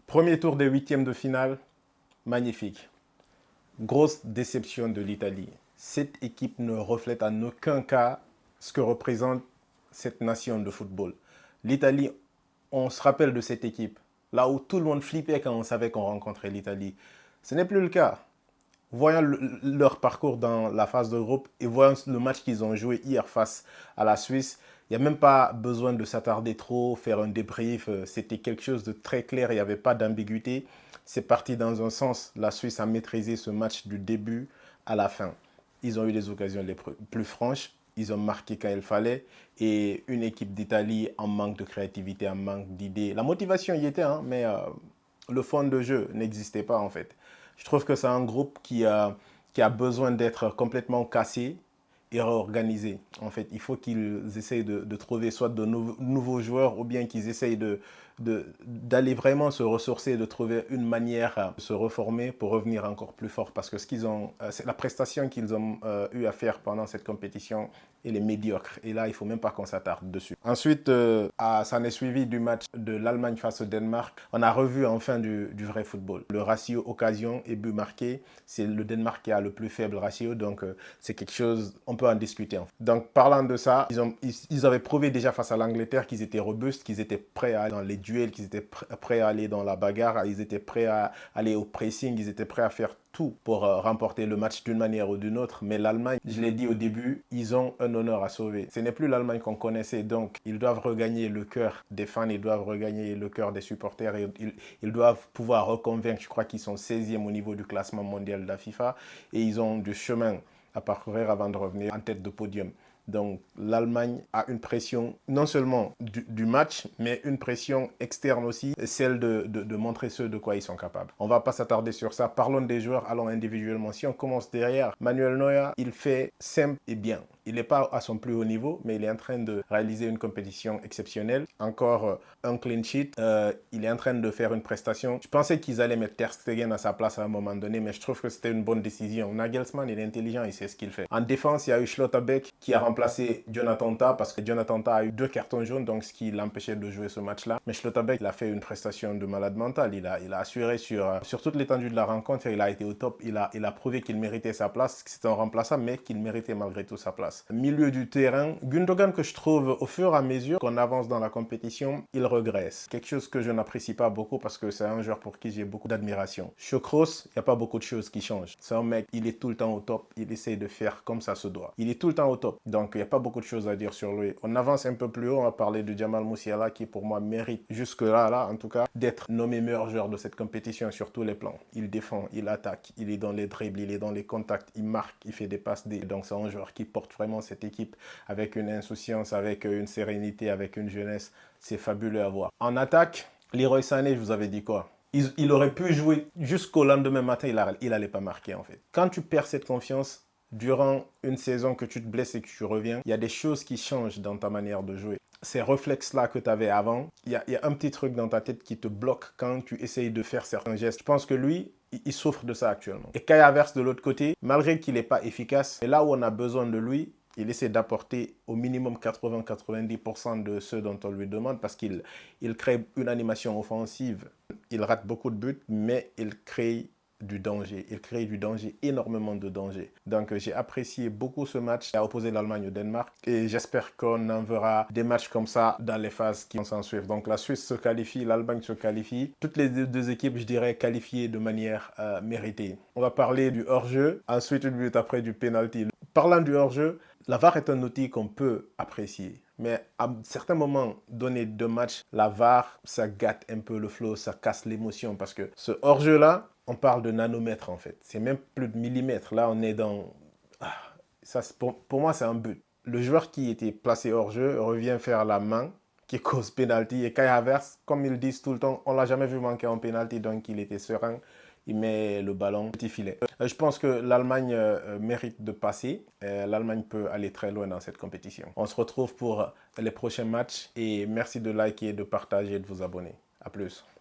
Premier tour des huitièmes de finale, magnifique. Grosse déception de l'Italie. Cette équipe ne reflète en aucun cas ce que représente cette nation de football. L'Italie, on se rappelle de cette équipe, là où tout le monde flippait quand on savait qu'on rencontrait l'Italie. Ce n'est plus le cas. Voyons leur parcours dans la phase de groupe et voyons le match qu'ils ont joué hier face à la Suisse. Il n'y a même pas besoin de s'attarder trop, faire un débrief. C'était quelque chose de très clair, il n'y avait pas d'ambiguïté. C'est parti dans un sens. La Suisse a maîtrisé ce match du début à la fin. Ils ont eu les occasions les plus franches. Ils ont marqué quand il fallait. Et une équipe d'Italie en manque de créativité, en manque d'idées. La motivation y était, hein, mais le fond de jeu n'existait pas en fait. Je trouve que c'est un groupe qui a besoin d'être complètement cassé et réorganisé. En fait, il faut qu'ils essayent de trouver soit de nouveaux joueurs ou bien qu'ils essayent d'aller vraiment se ressourcer, de trouver une manière de se reformer pour revenir encore plus fort. Parce que ce qu'ils ont, c'est la prestation qu'ils ont eu à faire pendant cette compétition, elle est médiocre. Et là, il ne faut même pas qu'on s'attarde dessus. Ensuite, ça en est suivi du match de l'Allemagne face au Danemark. On a revu enfin du vrai football. Le ratio occasion et but marqué, c'est le Danemark qui a le plus faible ratio. Donc, c'est quelque chose, on peut en discuter. En fait. Donc, parlant de ça, ils avaient prouvé déjà face à l'Angleterre qu'ils étaient robustes, qu'ils étaient prêts à aller dans les duels, qu'ils étaient prêts à aller dans la bagarre, ils étaient prêts à aller au pressing, ils étaient prêts à faire tout pour remporter le match d'une manière ou d'une autre. Mais l'Allemagne, je l'ai dit au début, ils ont un honneur à sauver. Ce n'est plus l'Allemagne qu'on connaissait, donc ils doivent regagner le cœur des fans, ils doivent regagner le cœur des supporters, ils doivent pouvoir reconvaincre. Je crois qu'ils sont 16e au niveau du classement mondial de la FIFA et ils ont du chemin à parcourir avant de revenir en tête de podium. Donc l'Allemagne a une pression non seulement du match, mais une pression externe aussi, celle de montrer ce de quoi ils sont capables. On ne va pas s'attarder sur ça. Parlons des joueurs, allons individuellement. Si on commence derrière, Manuel Neuer, il fait simple et bien. Il n'est pas à son plus haut niveau, mais il est en train de réaliser une compétition exceptionnelle. Encore un clean sheet. Il est en train de faire une prestation. Je pensais qu'ils allaient mettre Ter Stegen à sa place à un moment donné, mais je trouve que c'était une bonne décision. Nagelsmann, il est intelligent, il sait ce qu'il fait. En défense, il y a eu Schlotterbeck qui a remplacé Jonathan Tah parce que Jonathan Tah a eu 2 cartons jaunes, donc ce qui l'empêchait de jouer ce match-là. Mais Schlotterbeck, il a fait une prestation de malade mental. Il a assuré sur toute l'étendue de la rencontre. Il a été au top. Il a prouvé qu'il méritait sa place. C'était un remplaçant, mais qu'il méritait malgré tout sa place. Milieu du terrain, Gundogan, que je trouve au fur et à mesure qu'on avance dans la compétition, il regresse. Quelque chose que je n'apprécie pas beaucoup parce que c'est un joueur pour qui j'ai beaucoup d'admiration. Chocros, il n'y a pas beaucoup de choses qui changent. C'est un mec, il est tout le temps au top. Il essaye de faire comme ça se doit. Il est tout le temps au top. Donc, il n'y a pas beaucoup de choses à dire sur lui. On avance un peu plus haut. On va parler de Jamal Musiala qui, pour moi, mérite jusque-là, en tout cas, d'être nommé meilleur joueur de cette compétition sur tous les plans. Il défend, il attaque, il est dans les dribbles, il est dans les contacts, il marque, il fait des passes D. Donc, c'est un joueur qui porte vraiment cette équipe avec une insouciance, avec une sérénité, avec une jeunesse. C'est fabuleux à voir. En attaque, Leroy Sané, je vous avais dit quoi? Il aurait pu jouer jusqu'au lendemain matin, il n'allait pas marquer en fait. Quand tu perds cette confiance, durant une saison que tu te blesses et que tu reviens, il y a des choses qui changent dans ta manière de jouer. Ces réflexes-là que tu avais avant, il y a un petit truc dans ta tête qui te bloque quand tu essayes de faire certains gestes. Je pense que lui, il souffre de ça actuellement. Et Kai Havertz de l'autre côté, malgré qu'il n'est pas efficace, et là où on a besoin de lui, il essaie d'apporter au minimum 80-90% de ce dont on lui demande parce qu'il crée une animation offensive. Il rate beaucoup de buts, mais il crée du danger. Il crée du danger, énormément de danger. Donc j'ai apprécié beaucoup ce match à opposer l'Allemagne au Danemark et j'espère qu'on en verra des matchs comme ça dans les phases qui vont s'en suivre. Donc la Suisse se qualifie, l'Allemagne se qualifie. Toutes les deux équipes, je dirais, qualifiées de manière méritée. On va parler du hors-jeu, ensuite une minute après du penalty. Parlant du hors-jeu, la VAR est un outil qu'on peut apprécier. Mais à certains moments donnés de match, la VAR, ça gâte un peu le flow, ça casse l'émotion. Parce que ce hors-jeu-là, on parle de nanomètres en fait. C'est même plus de millimètres. Là, on est dans... ça, pour moi, c'est un but. Le joueur qui était placé hors-jeu revient faire la main qui cause pénalty. Et Kai Havertz, comme ils disent tout le temps, on ne l'a jamais vu manquer un pénalty, donc il était serein. Il met le ballon petit filet. Je pense que l'Allemagne mérite de passer. L'Allemagne peut aller très loin dans cette compétition. On se retrouve pour les prochains matchs et merci de liker, de partager et de vous abonner. À plus.